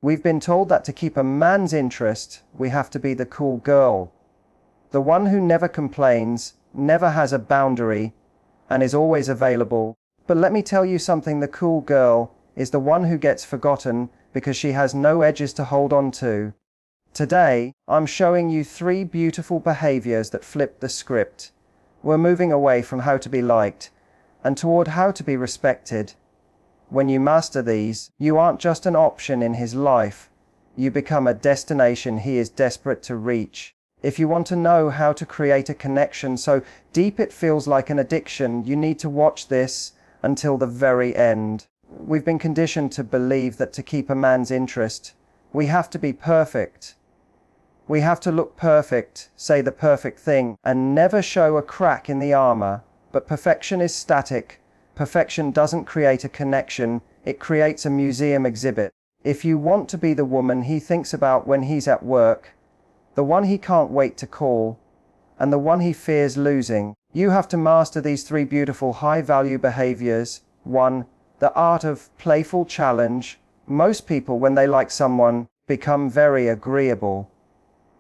We've been told that to keep a man's interest, we have to be the cool girl. The one who never complains, never has a boundary, and is always available. But let me tell you something, the cool girl is the one who gets forgotten because she has no edges to hold on to. Today, I'm showing you 3 beautiful behaviors that flip the script. We're moving away from how to be liked and toward how to be respected. When you master these, you aren't just an option in his life. You become a destination he is desperate to reach. If you want to know how to create a connection so deep it feels like an addiction, you need to watch this until the very end. We've been conditioned to believe that to keep a man's interest, we have to be perfect. We have to look perfect, say the perfect thing, and never show a crack in the armor. But perfection is static. Perfection doesn't create a connection, it creates a museum exhibit. If you want to be the woman he thinks about when he's at work, the one he can't wait to call, and the one he fears losing, you have to master these 3 beautiful high-value behaviors. 1. The art of playful challenge. Most people, when they like someone, become very agreeable.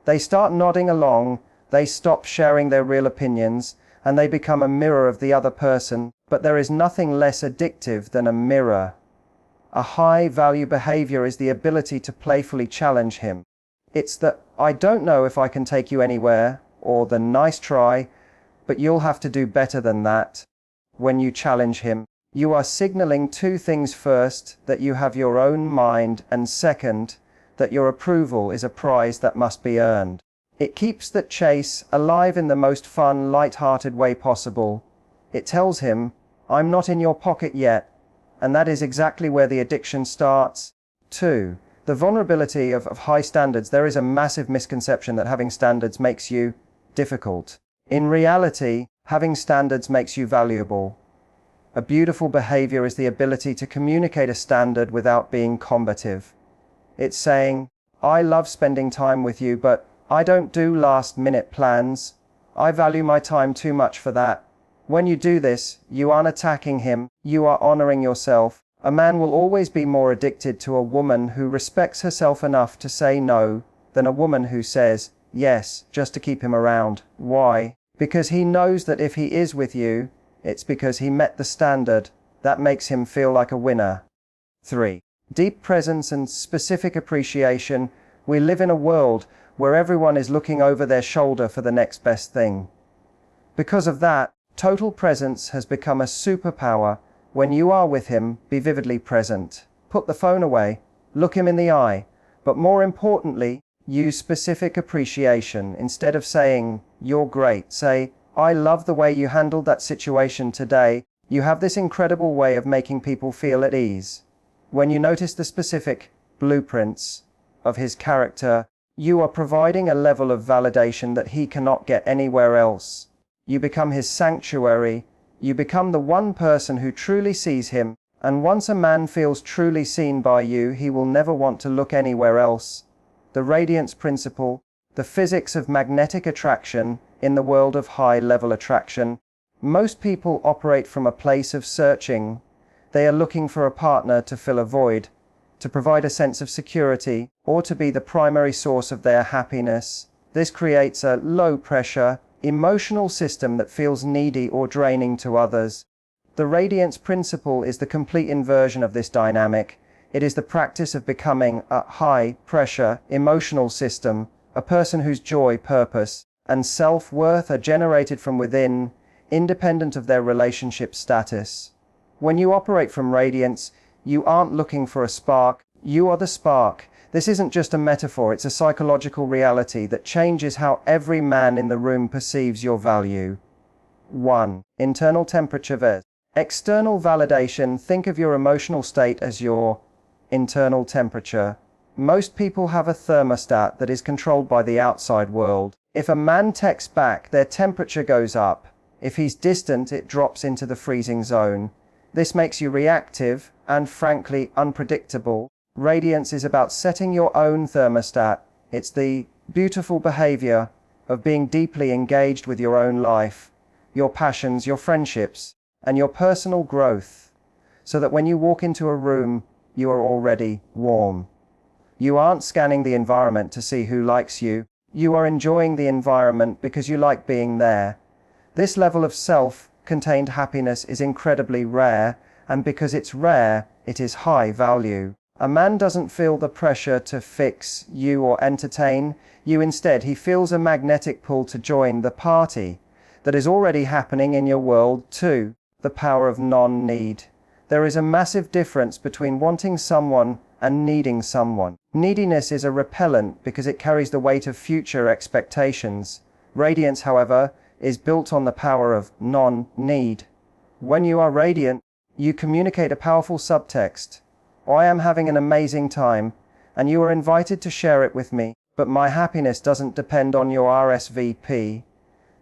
They start nodding along, they stop sharing their real opinions, and they become a mirror of the other person. But there is nothing less addictive than a mirror. A high-value behavior is the ability to playfully challenge him. It's the "I don't know if I can take you anywhere," or the "nice try, but you'll have to do better than that." When you challenge him, you are signaling 2 things. First, that you have your own mind, and second, that your approval is a prize that must be earned. It keeps that chase alive in the most fun, light-hearted way possible. It tells him, "I'm not in your pocket yet," and that is exactly where the addiction starts. 2. The vulnerability of high standards. There is a massive misconception that having standards makes you difficult. In reality, having standards makes you valuable. A beautiful behavior is the ability to communicate a standard without being combative. It's saying, "I love spending time with you, but I don't do last-minute plans. I value my time too much for that." When you do this, you aren't attacking him, you are honoring yourself. A man will always be more addicted to a woman who respects herself enough to say no than a woman who says yes just to keep him around. Why? Because he knows that if he is with you, it's because he met the standard. That makes him feel like a winner. 3. Deep presence and specific appreciation. We live in a world where everyone is looking over their shoulder for the next best thing. Because of that, total presence has become a superpower. When you are with him, be vividly present. Put the phone away, look him in the eye, but more importantly, use specific appreciation. Instead of saying, "You're great," say, "I love the way you handled that situation today." You have this incredible way of making people feel at ease. When you notice the specific blueprints of his character, you are providing a level of validation that he cannot get anywhere else. You become his sanctuary. You become the one person who truly sees him, and once a man feels truly seen by you, he will never want to look anywhere else. The radiance principle, the physics of magnetic attraction in the world of high-level attraction. Most people operate from a place of searching. They are looking for a partner to fill a void, to provide a sense of security, or to be the primary source of their happiness. This creates a low-pressure, emotional system that feels needy or draining to others. The radiance principle is the complete inversion of this dynamic. It is the practice of becoming a high-pressure, emotional system, a person whose joy, purpose, and self-worth are generated from within, independent of their relationship status. When you operate from radiance, you aren't looking for a spark, you are the spark. This isn't just a metaphor, it's a psychological reality that changes how every man in the room perceives your value. 1. Internal temperature vs. external validation. Think of your emotional state as your internal temperature. Most people have a thermostat that is controlled by the outside world. If a man texts back, their temperature goes up. If he's distant, it drops into the freezing zone. This makes you reactive and, frankly, unpredictable. Radiance is about setting your own thermostat. It's the beautiful behavior of being deeply engaged with your own life, your passions, your friendships, and your personal growth, so that when you walk into a room, you are already warm. You aren't scanning the environment to see who likes you. You are enjoying the environment because you like being there. This level of self-contained happiness is incredibly rare, and because it's rare, it is high value. A man doesn't feel the pressure to fix you or entertain you. Instead, he feels a magnetic pull to join the party that is already happening in your world too. The power of non-need. There is a massive difference between wanting someone and needing someone. Neediness is a repellent because it carries the weight of future expectations. Radiance, however, is built on the power of non-need. When you are radiant, you communicate a powerful subtext. I am having an amazing time, and you are invited to share it with me, but my happiness doesn't depend on your RSVP.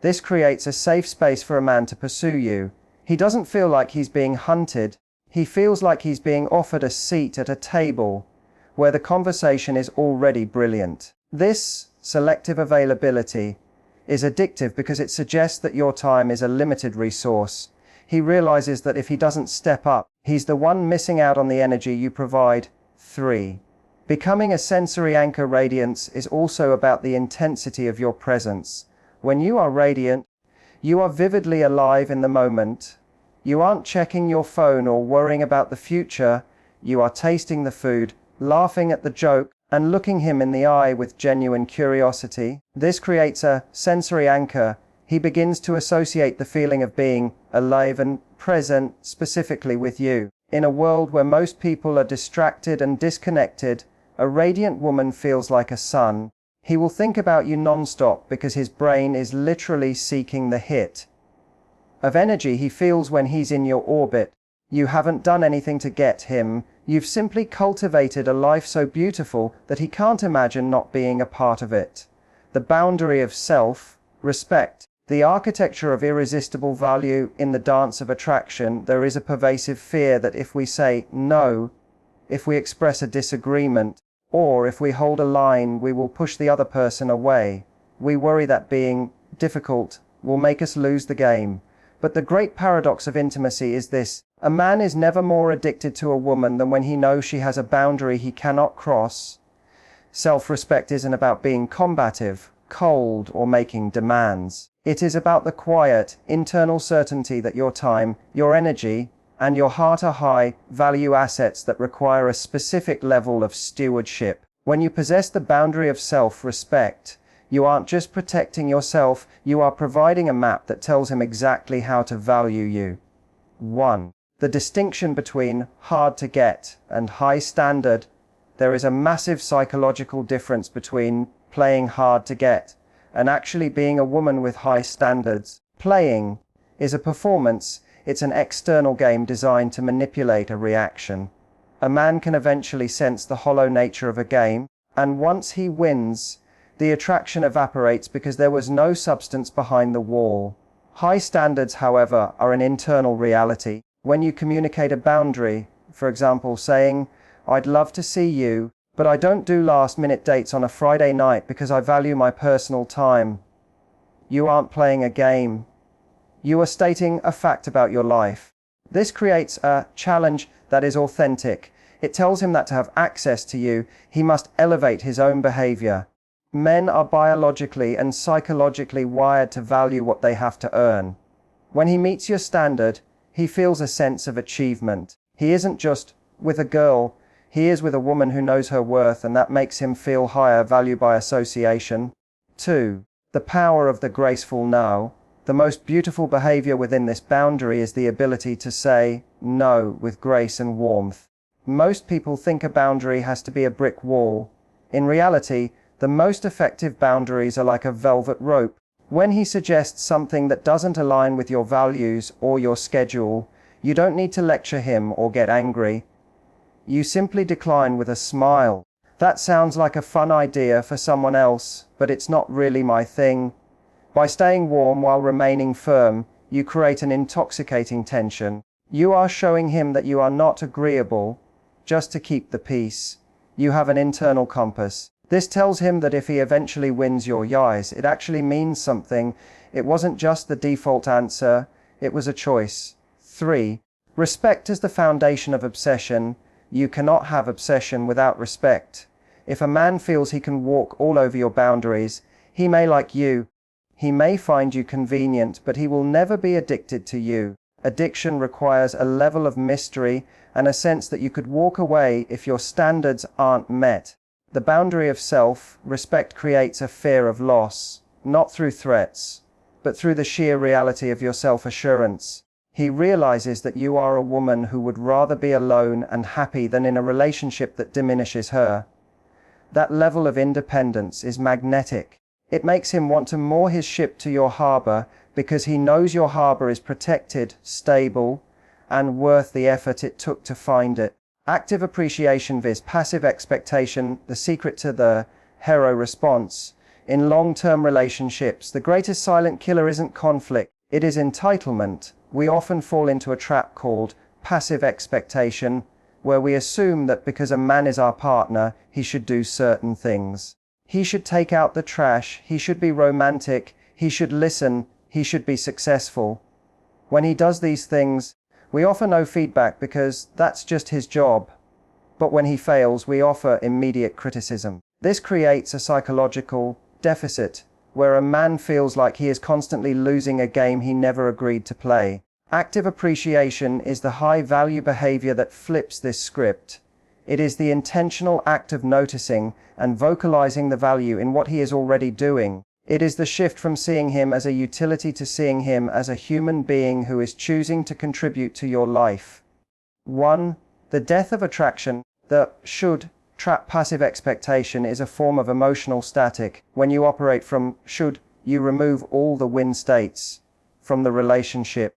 This creates a safe space for a man to pursue you. He doesn't feel like he's being hunted. He feels like he's being offered a seat at a table where the conversation is already brilliant. This selective availability is addictive because it suggests that your time is a limited resource. He realizes that if he doesn't step up, he's the one missing out on the energy you provide. 3. Becoming a sensory anchor. Radiance is also about the intensity of your presence. When you are radiant, you are vividly alive in the moment. You aren't checking your phone or worrying about the future. You are tasting the food, laughing at the joke, and looking him in the eye with genuine curiosity. This creates a sensory anchor. He begins to associate the feeling of being alive and present specifically with you. In a world where most people are distracted and disconnected, a radiant woman feels like a sun. He will think about you non-stop because his brain is literally seeking the hit of energy he feels when he's in your orbit. You haven't done anything to get him. You've simply cultivated a life so beautiful that he can't imagine not being a part of it. The boundary of self-respect. The architecture of irresistible value. In the dance of attraction, there is a pervasive fear that if we say no, if we express a disagreement, or if we hold a line, we will push the other person away. We worry that being difficult will make us lose the game. But the great paradox of intimacy is this: a man is never more addicted to a woman than when he knows she has a boundary he cannot cross. Self-respect isn't about being combative, cold, or making demands. It is about the quiet, internal certainty that your time, your energy, and your heart are high-value assets that require a specific level of stewardship. When you possess the boundary of self-respect, you aren't just protecting yourself, you are providing a map that tells him exactly how to value you. 1. The distinction between hard to get and high standard. There is a massive psychological difference between playing hard to get and actually being a woman with high standards. Playing is a performance. It's an external game designed to manipulate a reaction. A man can eventually sense the hollow nature of a game, and once he wins, the attraction evaporates because there was no substance behind the wall. High standards, however, are an internal reality. When you communicate a boundary, for example saying, "I'd love to see you, but I don't do last-minute dates on a Friday night because I value my personal time," you aren't playing a game. You are stating a fact about your life. This creates a challenge that is authentic. It tells him that to have access to you, he must elevate his own behavior. Men are biologically and psychologically wired to value what they have to earn. When he meets your standard, he feels a sense of achievement. He isn't just with a girl, he is with a woman who knows her worth, and that makes him feel higher value by association. 2. The power of the graceful no. The most beautiful behavior within this boundary is the ability to say no with grace and warmth. Most people think a boundary has to be a brick wall. In reality, the most effective boundaries are like a velvet rope. When he suggests something that doesn't align with your values or your schedule, you don't need to lecture him or get angry. You simply decline with a smile. "That sounds like a fun idea for someone else, but it's not really my thing." By staying warm while remaining firm, you create an intoxicating tension. You are showing him that you are not agreeable just to keep the peace. You have an internal compass. This tells him that if he eventually wins your yes, it actually means something. It wasn't just the default answer, it was a choice. 3. Respect is the foundation of obsession. You cannot have obsession without respect. If a man feels he can walk all over your boundaries, he may like you. He may find you convenient, but he will never be addicted to you. Addiction requires a level of mystery and a sense that you could walk away if your standards aren't met. The boundary of self-respect creates a fear of loss, not through threats, but through the sheer reality of your self-assurance. He realizes that you are a woman who would rather be alone and happy than in a relationship that diminishes her. That level of independence is magnetic. It makes him want to moor his ship to your harbor because he knows your harbor is protected, stable, and worth the effort it took to find it. Active appreciation vs. passive expectation, the secret to the hero response. In long-term relationships, the greatest silent killer isn't conflict, it is entitlement. We often fall into a trap called passive expectation, where we assume that because a man is our partner, he should do certain things. He should take out the trash, he should be romantic, he should listen, he should be successful. When he does these things, we offer no feedback because that's just his job. But when he fails, we offer immediate criticism. This creates a psychological deficit, where a man feels like he is constantly losing a game he never agreed to play. Active appreciation is the high-value behavior that flips this script. It is the intentional act of noticing and vocalizing the value in what he is already doing. It is the shift from seeing him as a utility to seeing him as a human being who is choosing to contribute to your life. 1. The death of attraction. The should trap passive expectation is a form of emotional static. When you operate from should, you remove all the win states from the relationship.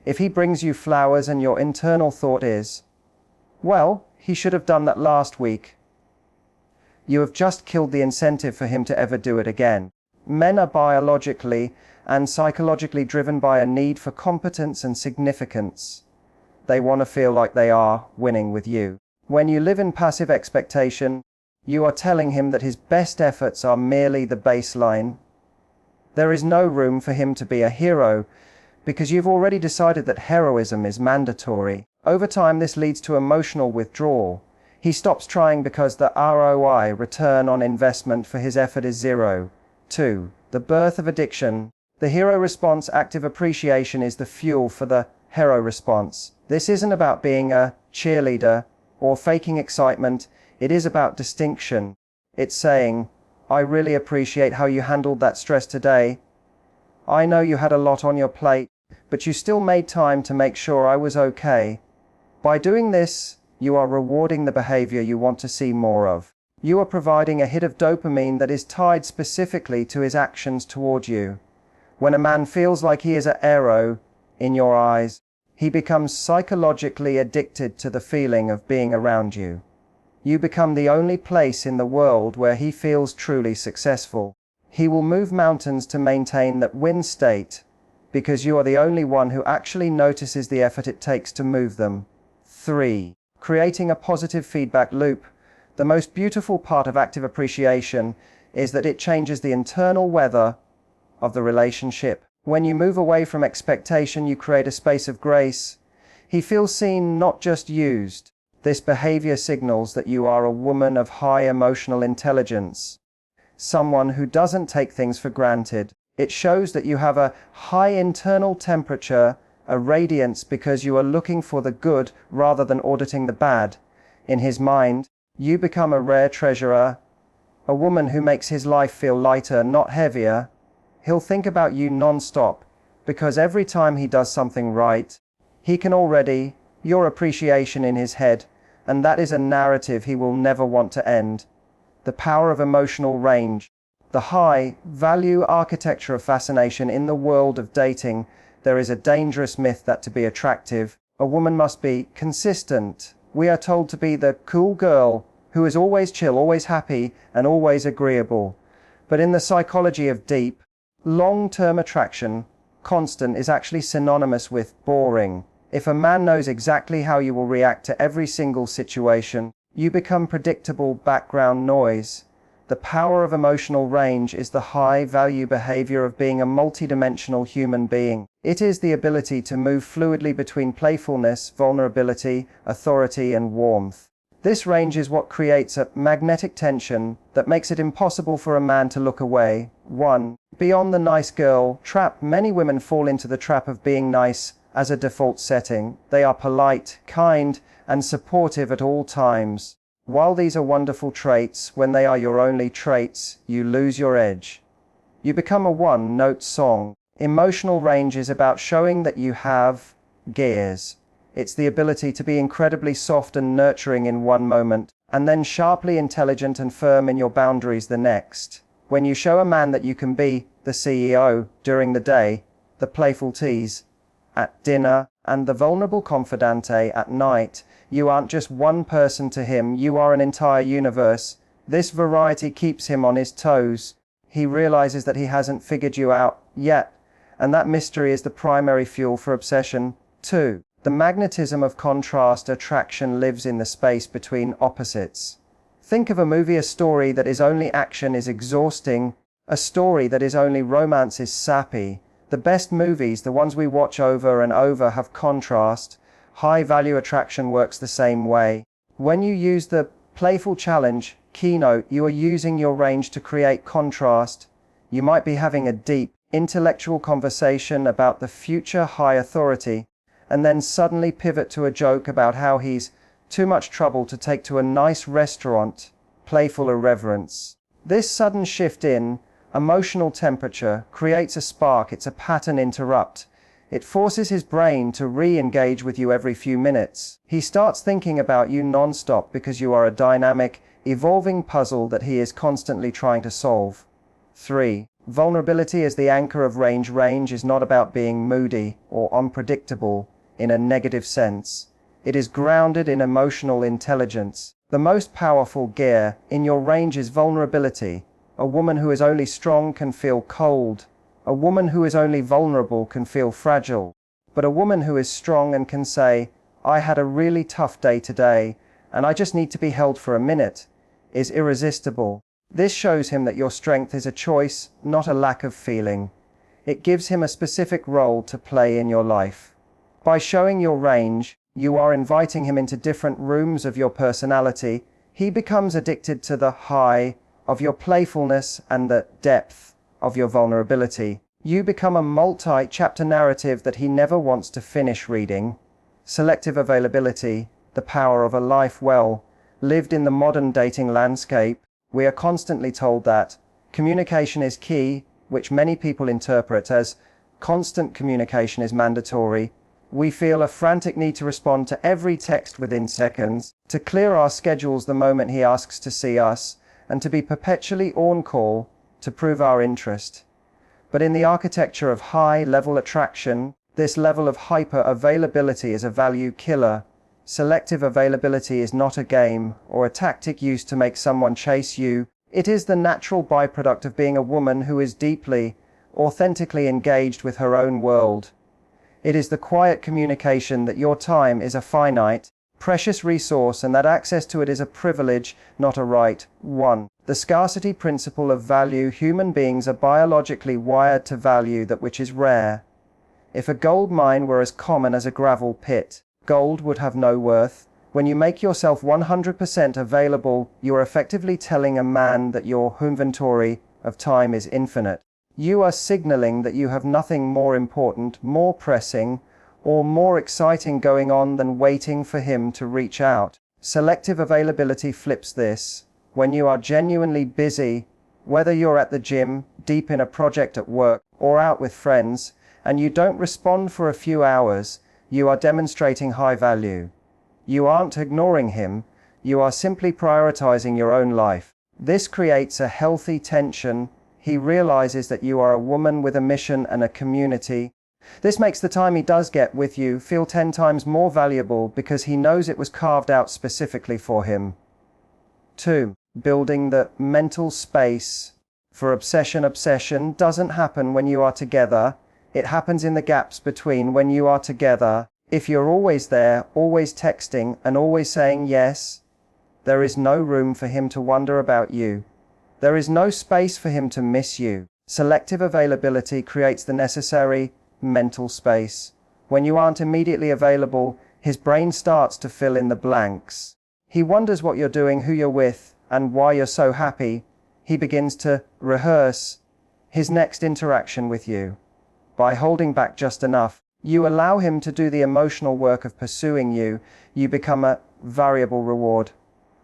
If he brings you flowers and your internal thought is, well, he should have done that last week, you have just killed the incentive for him to ever do it again. Men are biologically and psychologically driven by a need for competence and significance. They want to feel like they are winning with you. When you live in passive expectation, you are telling him that his best efforts are merely the baseline. There is no room for him to be a hero, because you've already decided that heroism is mandatory. Over time, this leads to emotional withdrawal. He stops trying because the ROI, return on investment for his effort, is zero. 2. The birth of addiction. The hero response. Active appreciation is the fuel for the hero response. This isn't about being a cheerleader or faking excitement, it is about distinction. It's saying, I really appreciate how you handled that stress today. I know you had a lot on your plate, but you still made time to make sure I was okay. By doing this, you are rewarding the behavior you want to see more of. You are providing a hit of dopamine that is tied specifically to his actions toward you. When a man feels like he is an arrow in your eyes, he becomes psychologically addicted to the feeling of being around you. You become the only place in the world where he feels truly successful. He will move mountains to maintain that win state, because you are the only one who actually notices the effort it takes to move them. 3. Creating a positive feedback loop. The most beautiful part of active appreciation is that it changes the internal weather of the relationship. When you move away from expectation, you create a space of grace. He feels seen, not just used. This behavior signals that you are a woman of high emotional intelligence, someone who doesn't take things for granted. It shows that you have a high internal temperature, a radiance, because you are looking for the good rather than auditing the bad. In his mind, you become a rare treasurer, a woman who makes his life feel lighter, not heavier. He'll think about you non-stop, because every time he does something right, he can already your appreciation in his head, and that is a narrative he will never want to end. The power of emotional range. The high-value architecture of fascination. In the world of dating, there is a dangerous myth that to be attractive, a woman must be consistent. We are told to be the cool girl who is always chill, always happy, and always agreeable. But in the psychology of deep, long-term attraction, constant is actually synonymous with boring. If a man knows exactly how you will react to every single situation, you become predictable background noise. The power of emotional range is the high-value behavior of being a multidimensional human being. It is the ability to move fluidly between playfulness, vulnerability, authority, and warmth. This range is what creates a magnetic tension that makes it impossible for a man to look away. 1. Beyond the nice girl trap. Many women fall into the trap of being nice as a default setting. They are polite, kind, and supportive at all times. While these are wonderful traits, when they are your only traits, you lose your edge. You become a one-note song. Emotional range is about showing that you have gears. It's the ability to be incredibly soft and nurturing in one moment, and then sharply intelligent and firm in your boundaries the next. When you show a man that you can be the CEO during the day, the playful tease at dinner, and the vulnerable confidante at night, you aren't just one person to him, you are an entire universe. This variety keeps him on his toes. He realizes that he hasn't figured you out yet, and that mystery is the primary fuel for obsession. 2. The magnetism of contrast. Attraction lives in the space between opposites. Think of a movie. A story that is only action is exhausting. A story that is only romance is sappy. The best movies, the ones we watch over and over, have contrast. High-value attraction works the same way. When you use the playful challenge keynote, you are using your range to create contrast. You might be having a deep, intellectual conversation about the future high authority, and then suddenly pivot to a joke about how he's too much trouble to take to a nice restaurant. Playful irreverence. This sudden shift in emotional temperature creates a spark. It's a pattern interrupt. It forces his brain to re-engage with you every few minutes. He starts thinking about you non-stop because you are a dynamic, evolving puzzle that he is constantly trying to solve. 3. Vulnerability is the anchor of range. Range is not about being moody or unpredictable in a negative sense. It is grounded in emotional intelligence. The most powerful gear in your range is vulnerability. A woman who is only strong can feel cold. A woman who is only vulnerable can feel fragile. But a woman who is strong and can say, "I had a really tough day today, and I just need to be held for a minute," is irresistible. This shows him that your strength is a choice, not a lack of feeling. It gives him a specific role to play in your life. By showing your range, you are inviting him into different rooms of your personality. He becomes addicted to the high of your playfulness and the depth of your vulnerability. You become a multi-chapter narrative that he never wants to finish reading. Selective availability, the power of a life well lived. In the modern dating landscape, we are constantly told that communication is key, which many people interpret as constant communication is mandatory. We feel a frantic need to respond to every text within seconds, to clear our schedules the moment he asks to see us, and to be perpetually on call to prove our interest. But in the architecture of high-level attraction, this level of hyper-availability is a value killer. Selective availability is not a game or a tactic used to make someone chase you. It is the natural byproduct of being a woman who is deeply, authentically engaged with her own world. It is the quiet communication that your time is a finite, precious resource and that access to it is a privilege, not a right. 1. The scarcity principle of value. Human beings are biologically wired to value that which is rare. If a gold mine were as common as a gravel pit, gold would have no worth. When you make yourself 100% available, you are effectively telling a man that your inventory of time is infinite. You are signaling that you have nothing more important, more pressing, or more exciting going on than waiting for him to reach out. Selective availability flips this. When you are genuinely busy, whether you're at the gym, deep in a project at work, or out with friends, and you don't respond for a few hours, you are demonstrating high value. You aren't ignoring him, you are simply prioritizing your own life. This creates a healthy tension. He realizes that you are a woman with a mission and a community. This makes the time he does get with you feel 10 times more valuable because he knows it was carved out specifically for him. 2. Building the mental space for obsession. Obsession doesn't happen when you are together. It happens in the gaps between when you are together. If you're always there, always texting, and always saying yes, there is no room for him to wonder about you. There is no space for him to miss you. Selective availability creates the necessary mental space. When you aren't immediately available, his brain starts to fill in the blanks. He wonders what you're doing, who you're with, and why you're so happy. He begins to rehearse his next interaction with you. By holding back just enough, you allow him to do the emotional work of pursuing you. You become a variable reward.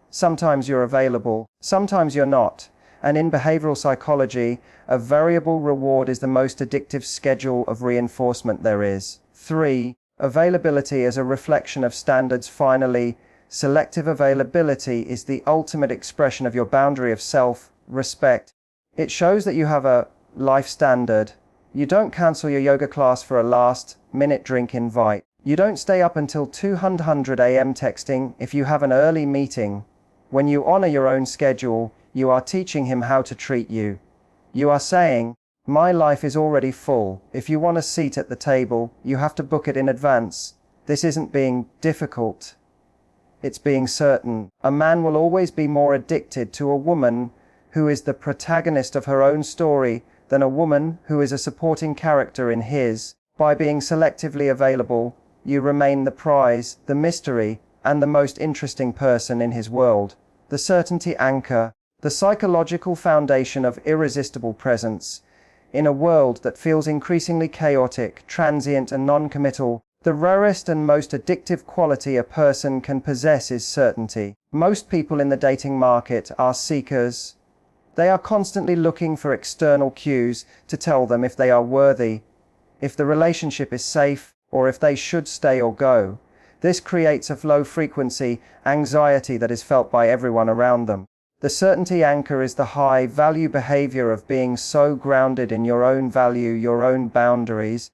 Sometimes you're available, sometimes you're not. And in behavioral psychology, a variable reward is the most addictive schedule of reinforcement there is. 3. Availability as a reflection of standards. Finally, selective availability is the ultimate expression of your boundary of self-respect. It shows that you have a life standard. You don't cancel your yoga class for a last-minute drink invite. You don't stay up until 200 a.m. texting if you have an early meeting. When you honor your own schedule, you are teaching him how to treat you. You are saying, my life is already full. If you want a seat at the table, you have to book it in advance. This isn't being difficult. It's being certain. A man will always be more addicted to a woman who is the protagonist of her own story than a woman who is a supporting character in his. By being selectively available, you remain the prize, the mystery, and the most interesting person in his world. The certainty anchor, the psychological foundation of irresistible presence. In a world that feels increasingly chaotic, transient, and non-committal, the rarest and most addictive quality a person can possess is certainty. Most people in the dating market are seekers. They are constantly looking for external cues to tell them if they are worthy, if the relationship is safe, or if they should stay or go. This creates a low-frequency anxiety that is felt by everyone around them. The certainty anchor is the high-value behavior of being so grounded in your own value, your own boundaries,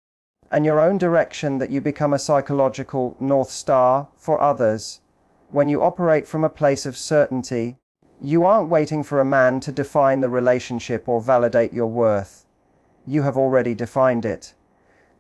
and your own direction that you become a psychological North Star for others. When you operate from a place of certainty, you aren't waiting for a man to define the relationship or validate your worth. You have already defined it.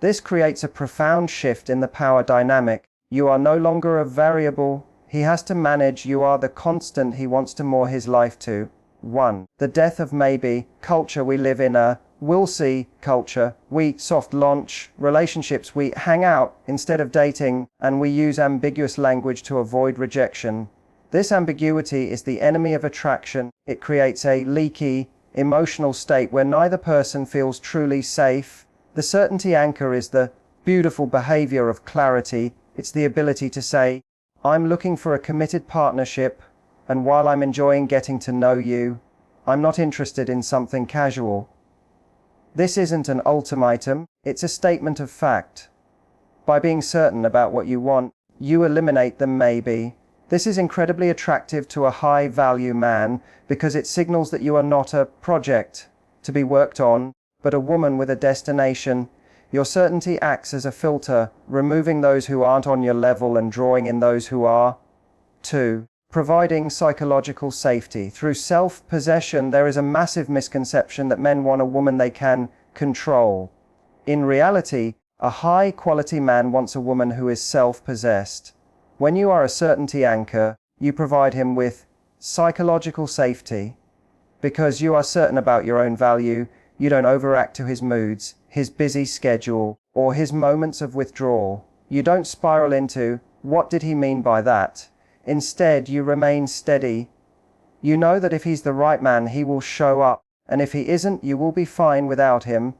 This creates a profound shift in the power dynamic. You are no longer a variable he has to manage, you are the constant he wants to moor his life to. 1. The death of maybe culture. We live in a we'll see culture. We soft launch relationships. We hang out instead of dating, and we use ambiguous language to avoid rejection. This ambiguity is the enemy of attraction. It creates a leaky, emotional state where neither person feels truly safe. The certainty anchor is the beautiful behavior of clarity. It's the ability to say, I'm looking for a committed partnership, and while I'm enjoying getting to know you, I'm not interested in something casual. This isn't an ultimatum, it's a statement of fact. By being certain about what you want, you eliminate the maybe. This is incredibly attractive to a high-value man because it signals that you are not a project to be worked on, but a woman with a destination. Your certainty acts as a filter, removing those who aren't on your level and drawing in those who are. 2. Providing psychological safety. Through self-possession, there is a massive misconception that men want a woman they can control. In reality, a high-quality man wants a woman who is self-possessed. When you are a certainty anchor, you provide him with psychological safety. Because you are certain about your own value, you don't overact to his moods, his busy schedule, or his moments of withdrawal. You don't spiral into, what did he mean by that? Instead, you remain steady. You know that if he's the right man, he will show up, and if he isn't, you will be fine without him.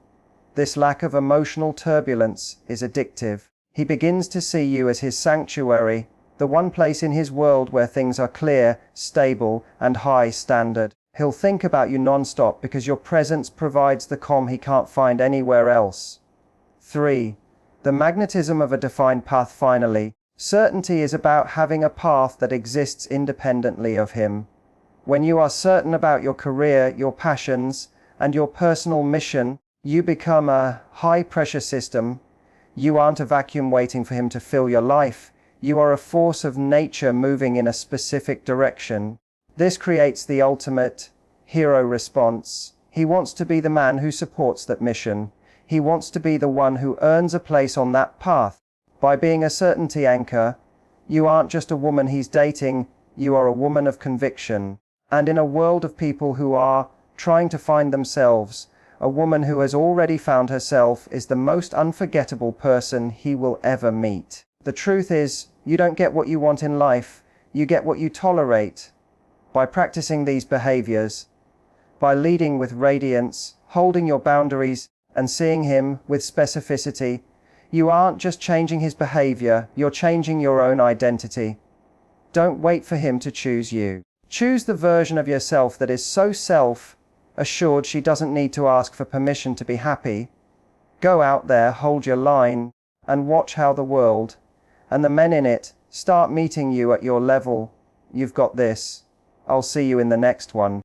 This lack of emotional turbulence is addictive. He begins to see you as his sanctuary, the one place in his world where things are clear, stable, and high standard. He'll think about you non-stop because your presence provides the calm he can't find anywhere else. 3. The magnetism of a defined path. Finally, certainty is about having a path that exists independently of him. When you are certain about your career, your passions, and your personal mission, you become a high-pressure system. You aren't a vacuum waiting for him to fill your life. You are a force of nature moving in a specific direction. This creates the ultimate hero response. He wants to be the man who supports that mission. He wants to be the one who earns a place on that path. By being a certainty anchor, you aren't just a woman he's dating, you are a woman of conviction. And in a world of people who are trying to find themselves, a woman who has already found herself is the most unforgettable person he will ever meet. The truth is, you don't get what you want in life. You get what you tolerate. By practicing these behaviors, by leading with radiance, holding your boundaries, and seeing him with specificity, you aren't just changing his behavior, you're changing your own identity. Don't wait for him to choose you. Choose the version of yourself that is so self-assured she doesn't need to ask for permission to be happy. Go out there, hold your line, and watch how the world, and the men in it, start meeting you at your level. You've got this. I'll see you in the next one.